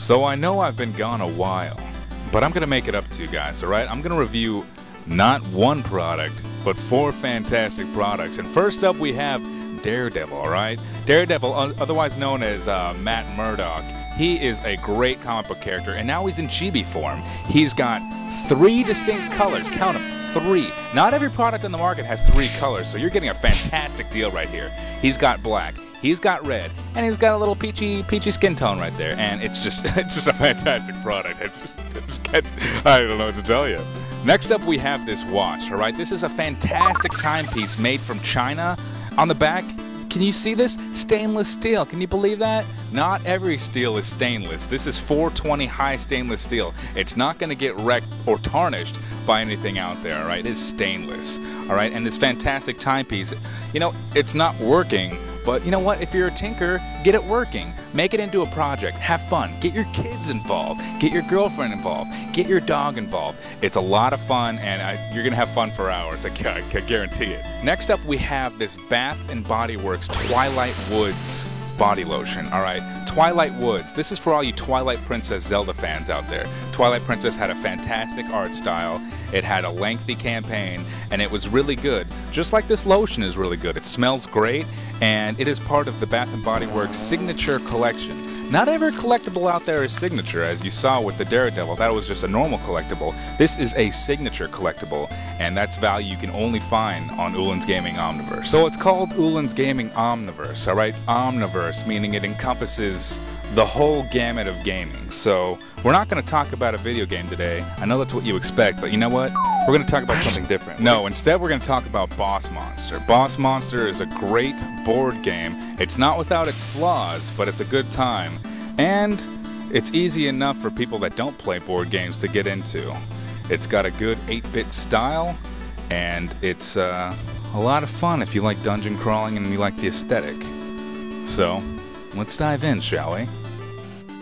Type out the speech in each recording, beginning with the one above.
So I know I've been gone a while, but I'm going to make it up to you guys, alright? I'm going to review not one product, but 4 fantastic products. And first up we have Daredevil, alright? Daredevil, otherwise known as Matt Murdock, he is a great comic book character, and now he's in chibi form. He's got 3 distinct colors, count them, 3. Not every product on the market has 3 colors, so you're getting a fantastic deal right here. He's got black, he's got red, and he's got a little peachy skin tone right there, and it's just a fantastic product. I don't know what to tell you. Next up we have this watch, alright? This is a fantastic timepiece made from China. On the back, can you see this? Stainless steel. Can you believe that? Not every steel is stainless. This is 420 high stainless steel. It's not going to get wrecked or tarnished by anything out there, alright? It's stainless, alright? And this fantastic timepiece, you know, it's not working, but you know what? If you're a tinker, get it working. Make it into a project. Have fun. Get your kids involved. Get your girlfriend involved. Get your dog involved. It's a lot of fun, and you're going to have fun for hours. I guarantee it. Next up, we have this Bath & Body Works Twilight Woods body lotion, alright? Twilight Woods. This is for all you Twilight Princess Zelda fans out there. Twilight Princess had a fantastic art style. It had a lengthy campaign, and it was really good. Just like this lotion is really good. It smells great, and it is part of the Bath & Body Works Signature Collection. Not every collectible out there is signature, as you saw with the Daredevil. That was just a normal collectible. This is a signature collectible, and that's value you can only find on Ulan's Gaming Omniverse. So it's called Ulan's Gaming Omniverse, alright? Omniverse, meaning it encompasses the whole gamut of gaming. So we're not going to talk about a video game today. I know that's what you expect, but you know what? We're going to talk about something different. No, instead we're going to talk about Boss Monster. Boss Monster is a great board game. It's not without its flaws, but it's a good time. And it's easy enough for people that don't play board games to get into. It's got a good 8-bit style, and it's a lot of fun if you like dungeon crawling and you like the aesthetic. So, let's dive in, shall we?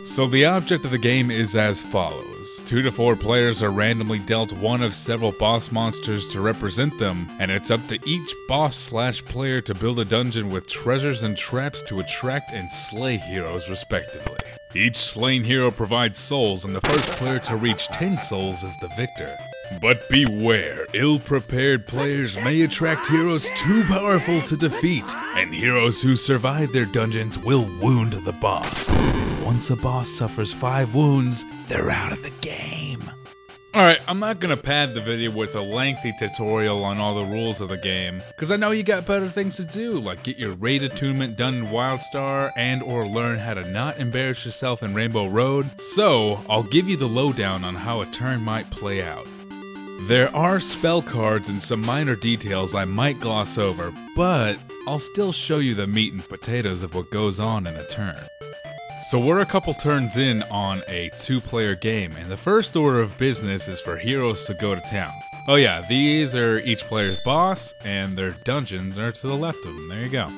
So the object of the game is as follows. 2 to 4 players are randomly dealt one of several boss monsters to represent them, and it's up to each boss/player to build a dungeon with treasures and traps to attract and slay heroes respectively. Each slain hero provides souls, and the first player to reach 10 souls is the victor. But beware, ill-prepared players may attract heroes too powerful to defeat, and heroes who survive their dungeons will wound the boss. Once a boss suffers 5 wounds, they're out of the game. Alright, I'm not gonna pad the video with a lengthy tutorial on all the rules of the game, because I know you got better things to do, like get your raid attunement done in WildStar and or learn how to not embarrass yourself in Rainbow Road, so I'll give you the lowdown on how a turn might play out. There are spell cards and some minor details I might gloss over, but I'll still show you the meat and potatoes of what goes on in a turn. So we're a couple turns in on a 2-player game, and the first order of business is for heroes to go to town. Oh yeah, these are each player's boss, and their dungeons are to the left of them. There you go.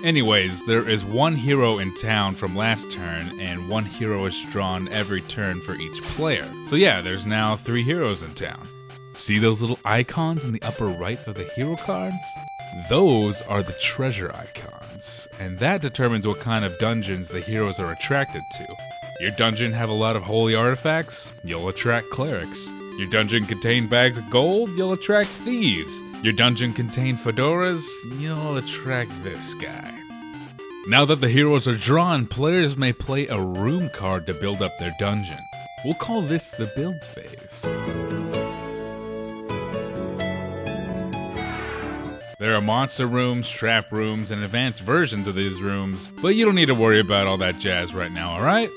Anyways, there is 1 hero in town from last turn, and 1 hero is drawn every turn for each player. So yeah, there's now 3 heroes in town. See those little icons in the upper right of the hero cards? Those are the treasure icons, and that determines what kind of dungeons the heroes are attracted to. Your dungeon have a lot of holy artifacts? You'll attract clerics. Your dungeon contain bags of gold? You'll attract thieves. Your dungeon contain fedoras? You'll attract this guy. Now that the heroes are drawn, players may play a room card to build up their dungeon. We'll call this the build phase. There are monster rooms, trap rooms, and advanced versions of these rooms, but you don't need to worry about all that jazz right now, alright?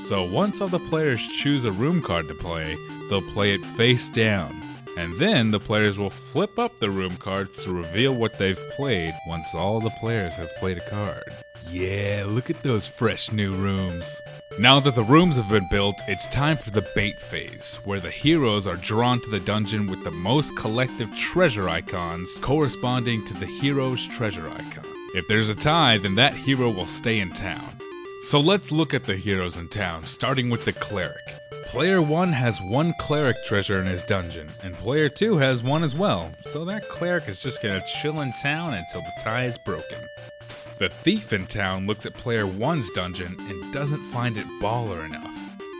So once all the players choose a room card to play, they'll play it face down, and then the players will flip up the room cards to reveal what they've played once all the players have played a card. Yeah, look at those fresh new rooms. Now that the rooms have been built, it's time for the bait phase, where the heroes are drawn to the dungeon with the most collective treasure icons corresponding to the hero's treasure icon. If there's a tie, then that hero will stay in town. So let's look at the heroes in town, starting with the cleric. Player 1 has 1 cleric treasure in his dungeon, and player 2 has 1 as well, so that cleric is just gonna chill in town until the tie is broken. The thief in town looks at player 1's dungeon and doesn't find it baller enough.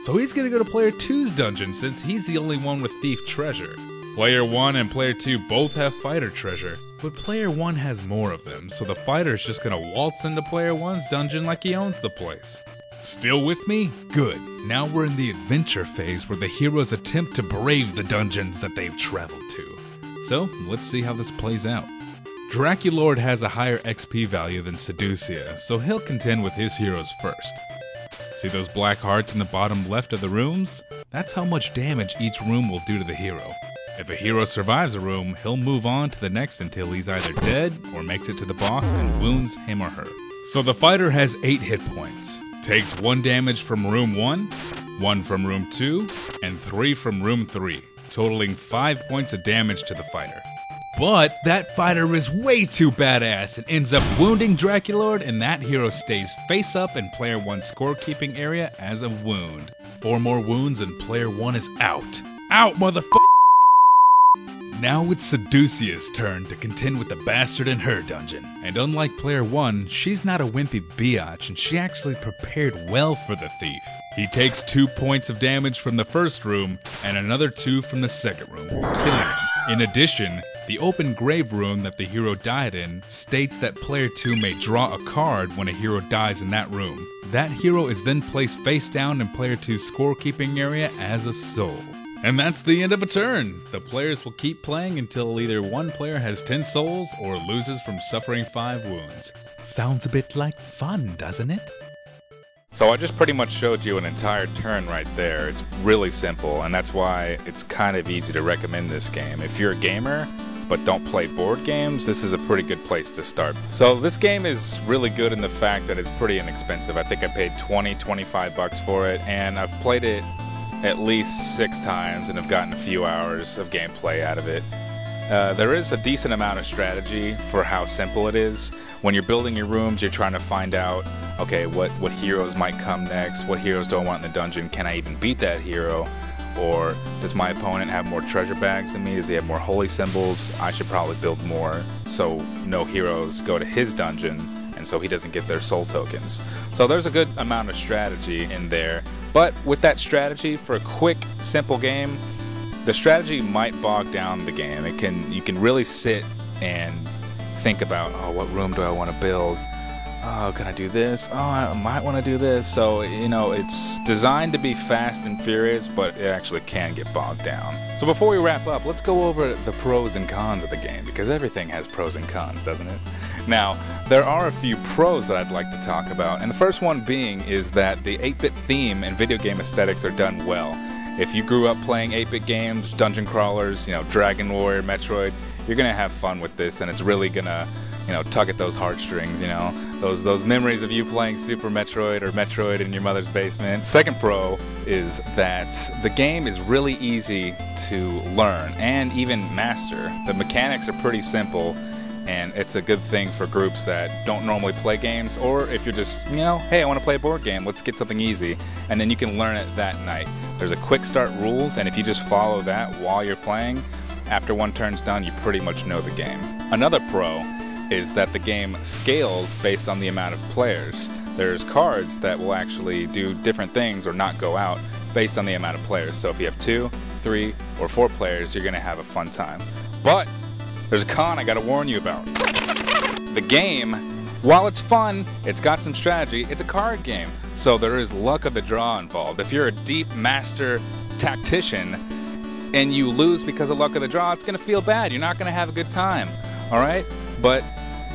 So he's gonna go to player 2's dungeon since he's the only one with thief treasure. Player 1 and player 2 both have fighter treasure, but player 1 has more of them, so the fighter's just gonna waltz into player 1's dungeon like he owns the place. Still with me? Good. Now we're in the adventure phase where the heroes attempt to brave the dungeons that they've traveled to. So, let's see how this plays out. Draculord has a higher XP value than Seducia, so he'll contend with his heroes first. See those black hearts in the bottom left of the rooms? That's how much damage each room will do to the hero. If a hero survives a room, he'll move on to the next until he's either dead or makes it to the boss and wounds him or her. So the fighter has 8 hit points, takes 1 damage from room 1, 1 from room 2, and 3 from room 3, totaling 5 points of damage to the fighter. But that fighter is way too badass and ends up wounding Draculord, and that hero stays face up in player 1's scorekeeping area as a wound. 4 more wounds and player 1 is out. Out, motherfucker! Now it's Seducia's turn to contend with the bastard in her dungeon. And unlike player 1, she's not a wimpy biatch, and she actually prepared well for the thief. He takes 2 points of damage from the first room and another 2 from the second room, killing him. In addition, the open grave room that the hero died in states that player 2 may draw a card when a hero dies in that room. That hero is then placed face down in player 2's scorekeeping area as a soul. And that's the end of a turn. The players will keep playing until either one player has 10 souls or loses from suffering 5 wounds. Sounds a bit like fun, doesn't it? So I just pretty much showed you an entire turn right there. It's really simple, and that's why it's kind of easy to recommend this game. If you're a gamer but don't play board games, this is a pretty good place to start. So this game is really good in the fact that it's pretty inexpensive. I think I paid $20-25 for it, and I've played it at least 6 times and have gotten a few hours of gameplay out of it. There is a decent amount of strategy for how simple it is. When you're building your rooms, you're trying to find out, okay, what heroes might come next, what heroes do I want in the dungeon, can I even beat that hero, or does my opponent have more treasure bags than me, does he have more holy symbols, I should probably build more so no heroes go to his dungeon and so he doesn't get their soul tokens. So there's a good amount of strategy in there, but with that strategy for a quick, simple game, the strategy might bog down the game. You can really sit and think about, oh, what room do I want to build? Oh, can I do this? Oh, I might want to do this. So, you know, it's designed to be fast and furious, but it actually can get bogged down. So before we wrap up, let's go over the pros and cons of the game, because everything has pros and cons, doesn't it? Now, there are a few pros that I'd like to talk about, and the first one being is that the 8-bit theme and video game aesthetics are done well. If you grew up playing 8-bit games, dungeon crawlers, you know, Dragon Warrior, Metroid, you're gonna have fun with this, and it's really gonna, you know, tug at those heartstrings, you know, those memories of you playing Super Metroid or Metroid in your mother's basement. Second pro is that the game is really easy to learn and even master. The mechanics are pretty simple, and it's a good thing for groups that don't normally play games, or if you're just, you know, hey, I want to play a board game, let's get something easy, and then you can learn it that night. There's a quick start rules, and if you just follow that while you're playing, after one turn's done, you pretty much know the game. Another pro is that the game scales based on the amount of players. There's cards that will actually do different things or not go out based on the amount of players. So if you have 2, 3, or 4 players, you're going to have a fun time. But there's a con I got to warn you about. The game, while it's fun, it's got some strategy, it's a card game. So there is luck of the draw involved. If you're a deep master tactician and you lose because of luck of the draw, it's going to feel bad. You're not going to have a good time. All right? But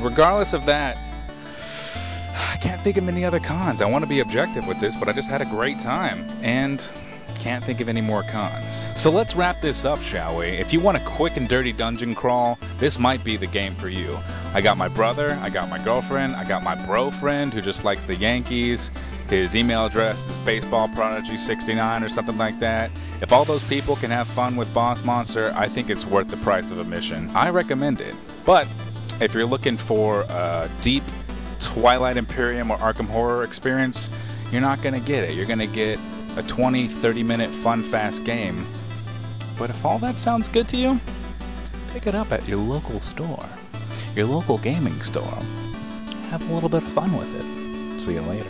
regardless of that, I can't think of any other cons. I want to be objective with this, but I just had a great time, and can't think of any more cons. So let's wrap this up, shall we? If you want a quick and dirty dungeon crawl, this might be the game for you. I got my brother, I got my girlfriend, I got my bro friend who just likes the Yankees. His email address is baseballprodigy69 or something like that. If all those people can have fun with Boss Monster, I think it's worth the price of admission. I recommend it. But if you're looking for a deep Twilight Imperium or Arkham Horror experience, you're not going to get it. You're going to get a 20-30 minute fun, fast game. But if all that sounds good to you, pick it up at your local store, your local gaming store. Have a little bit of fun with it. See you later.